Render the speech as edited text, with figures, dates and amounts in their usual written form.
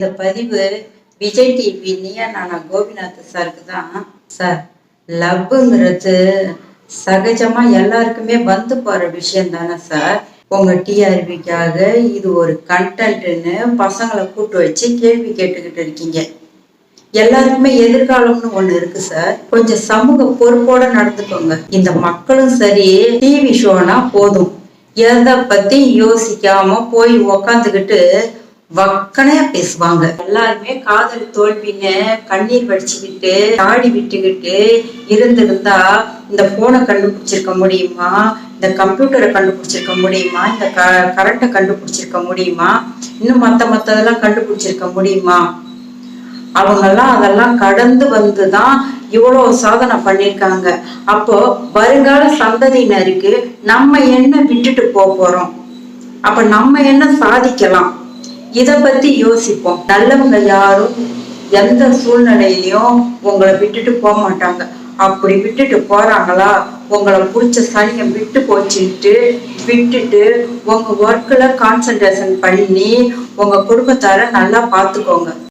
இந்த பதிவு விஜய் டிவி நீயா நானா கோபிநாத் சாருக்கு தான். சார், லவ்ங்கிறது சகஜமா எல்லாருக்குமே வந்து போற விஷயம் தானே சார். உங்க டிஆர்பிக்காக இது ஒரு கண்டென்ட்னு பசங்களை கூட்டு வச்சு கேள்வி கேட்டுக்கிட்டு இருக்கீங்க. எல்லாருக்குமே எதிர்காலம்னு ஒண்ணு இருக்கு சார். கொஞ்சம் சமூக பொறுப்போட நடந்துக்கோங்க. இந்த மக்களும் சரி, டிவி ஷோனா போதும், எதை பத்தி யோசிக்காம போய் உக்காந்துக்கிட்டு வக்கனையா பேசுவாங்க. எல்லாருமே காதல் தோல்வின்னு கண்ணீர் வடிச்சுக்கிட்டு தாடி விட்டுக்கிட்டு இருந்திருந்தா இந்த போனை கண்டுபிடிச்சிருக்க முடியுமா, இந்த கம்ப்யூட்டரை கண்டுபிடிச்சிருக்க முடியுமா, இந்த கரண்ட்டை கண்டுபிடிச்சிருக்க முடியுமா, இன்னும் மத்ததெல்லாம் கண்டுபிடிச்சிருக்க முடியுமா? அவங்கெல்லாம் அதெல்லாம் கடந்து வந்துதான் இவ்வளவு சாதனை பண்ணிருக்காங்க. அப்போ வருங்கால சந்ததியினருக்கு நம்ம என்ன விட்டுட்டு போறோம், அப்ப நம்ம என்ன சாதிக்கலாம், இத பத்தி யோசிப்போம். நல்லவங்க யாரும் எந்த சூழ்நிலையிலயும் உங்களை விட்டுட்டு போக மாட்டாங்க. அப்படி விட்டுட்டு போறாங்களா, உங்களை பிடிச்ச சனியை விட்டு போச்சுட்டு விட்டுட்டு உங்க ஒர்க்ல கான்சென்ட்ரேஷன் பண்ணி உங்க குடும்பத்தார நல்லா பாத்துக்கோங்க.